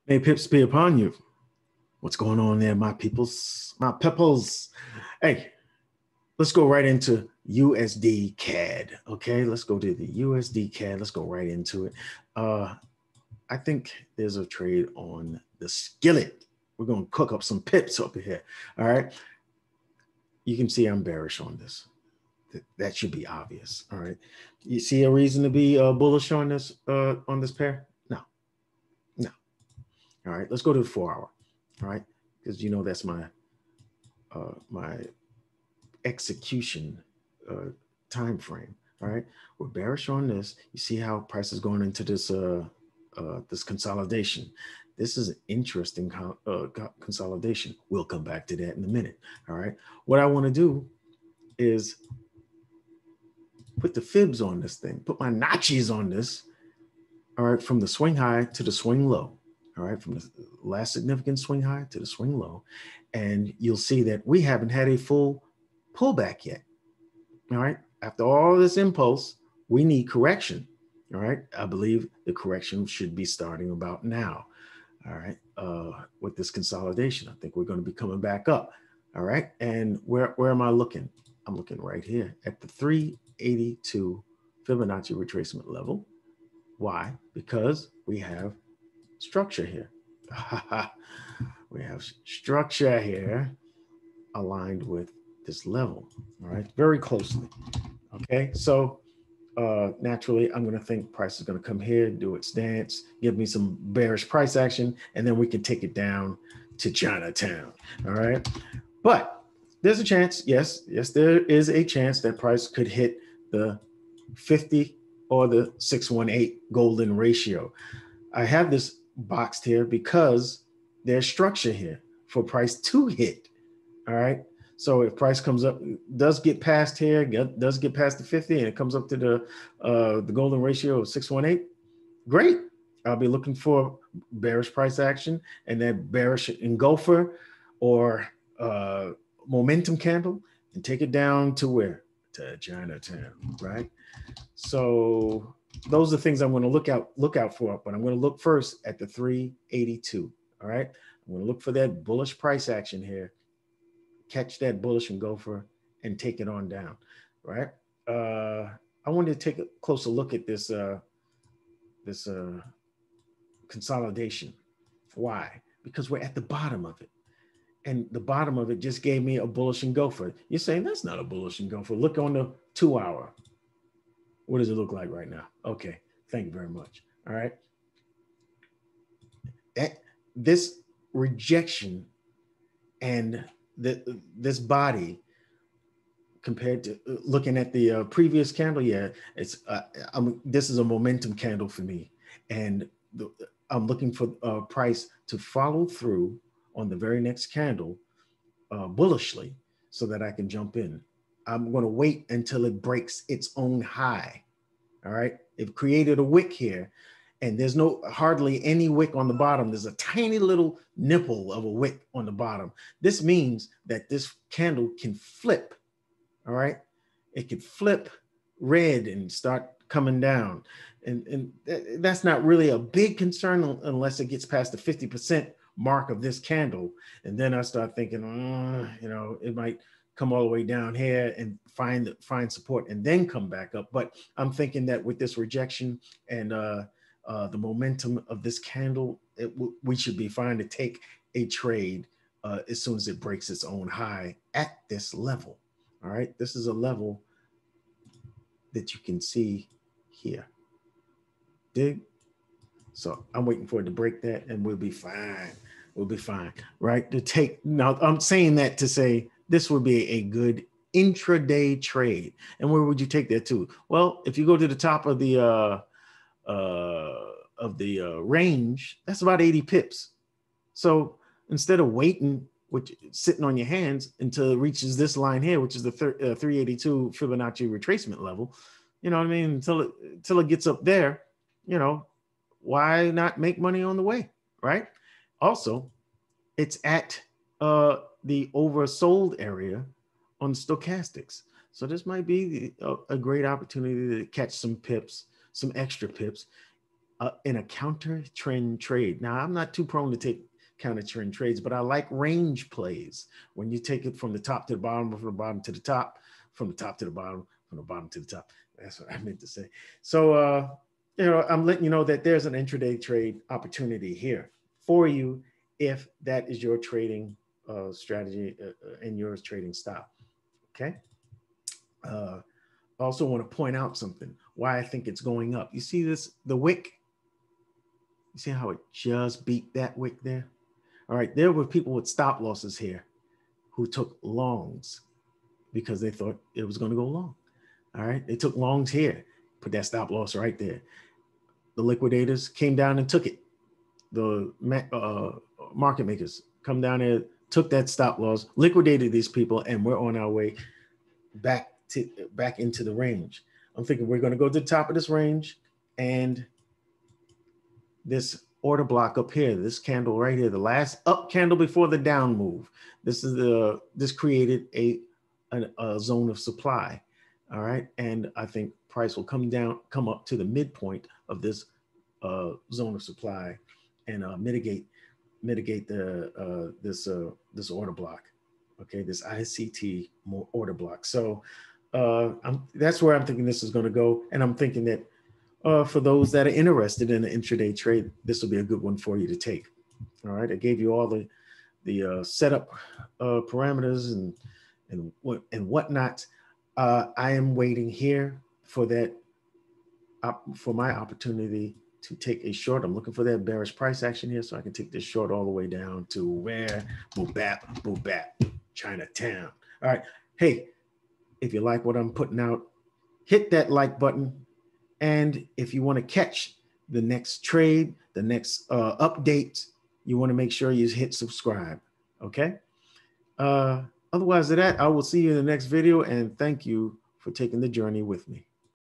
May pips be upon you. What's going on there, my peoples, my peoples? Hey, let's go right into USD CAD. Okay, let's go to the USD CAD. Let's go right into it. Uh, I think there's a trade on the skillet. We're going to cook up some pips up here. All right. You can see I'm bearish on this. That should be obvious. All right. You see a reason to be bullish on this pair? No, no. All right. Let's go to the 4 hour. All right, because you know that's my execution time frame. All right, we're bearish on this. You see how price is going into this consolidation. This is an interesting consolidation. We'll come back to that in a minute. All right, what I want to do is put the fibs on this thing, put my notches on this. All right, from the swing high to the swing low. All right, from the last significant swing high to the swing low. And you'll see that we haven't had a full pullback yet. All right, after all this impulse, we need correction. All right, I believe the correction should be starting about now. All right, with this consolidation, I think we're going to be coming back up. All right, and where am I looking? I'm looking right here at the 382 Fibonacci retracement level. Why? Because we have structure here. We have structure here aligned with this level. All right, very closely. Okay, so naturally, I'm going to think price is going to come here, do its dance, give me some bearish price action, and then we can take it down to Chinatown. All right, but there's a chance. Yes, there is a chance that price could hit the 50 or the 618 golden ratio. I have this boxed here because there's structure here for price to hit. All right. So if price comes up, does get past here, does get past the 50, and it comes up to the golden ratio of 618, great. I'll be looking for bearish price action and that bearish engulfer or momentum candle and take it down to where? To Chinatown, right? So those are things I'm going to look out for, but I'm going to look first at the 382. All right. I'm going to look for that bullish price action here, catch that bullish engulfer and take it on down. Right. I wanted to take a closer look at this consolidation. Why? Because we're at the bottom of it. And the bottom of it just gave me a bullish engulfer. You're saying that's not a bullish engulfer. Look on the 2 hour. What does it look like right now? Okay, thank you very much. All right. This rejection and this body compared to looking at the previous candle, yeah, it's this is a momentum candle for me, and I'm looking for price to follow through on the very next candle bullishly so that I can jump in. I'm going to wait until it breaks its own high. All right. It created a wick here and there's hardly any wick on the bottom. There's a tiny little nipple of a wick on the bottom. This means that this candle can flip. All right. It could flip red and start coming down. And that's not really a big concern unless it gets past the 50% mark of this candle. And then I start thinking, it might come all the way down here and find support and then come back up. But I'm thinking that with this rejection and the momentum of this candle, we should be fine to take a trade as soon as it breaks its own high at this level. All right, this is a level that you can see here. Dig? So I'm waiting for it to break that and we'll be fine. We'll be fine, right? Now I'm saying that to say this would be a good intraday trade. And where would you take that to? Well, if you go to the top of the range, that's about 80 pips. So instead of waiting, sitting on your hands until it reaches this line here, which is the 382 Fibonacci retracement level, you know what I mean? Until it gets up there, why not make money on the way, right? Also, it's at the oversold area on stochastics. So this might be a great opportunity to catch some pips, some extra pips. in a counter trend trade. Now, I'm not too prone to take counter trend trades, but I like range plays. When you take it from the top to the bottom, from the bottom to the top, from the top to the bottom, from the bottom to the top. That's what I meant to say. So, you know, I'm letting you know that there's an intraday trade opportunity here for you if that is your trading strategy and your trading style. Okay. I also want to point out something, why I think it's going up. You see this, the wick? You see how it just beat that wick there? All right, there were people with stop losses here who took longs because they thought it was going to go long. All right, they took longs here, put that stop loss right there. The liquidators came down and took it. The market makers come down there, took that stop loss, liquidated these people, and we're on our way back into the range. I'm thinking we're going to go to the top of this range, and this order block up here, this candle right here, the last up candle before the down move. This created a zone of supply. All right, and I think price will come up to the midpoint of this zone of supply, and mitigate the this order block. Okay, this ICT order block. So that's where I'm thinking this is going to go, and I'm thinking that for those that are interested in an intraday trade, this will be a good one for you to take. All right, I gave you all the setup parameters and whatnot. I am waiting here for that for my opportunity to take a short. I'm looking for that bearish price action here, so I can take this short all the way down to where boop bap, Chinatown. All right, hey, if you like what I'm putting out, hit that like button. And if you want to catch the next trade, the next update, you want to make sure you hit subscribe. Okay. Otherwise than that, I will see you in the next video. And thank you for taking the journey with me.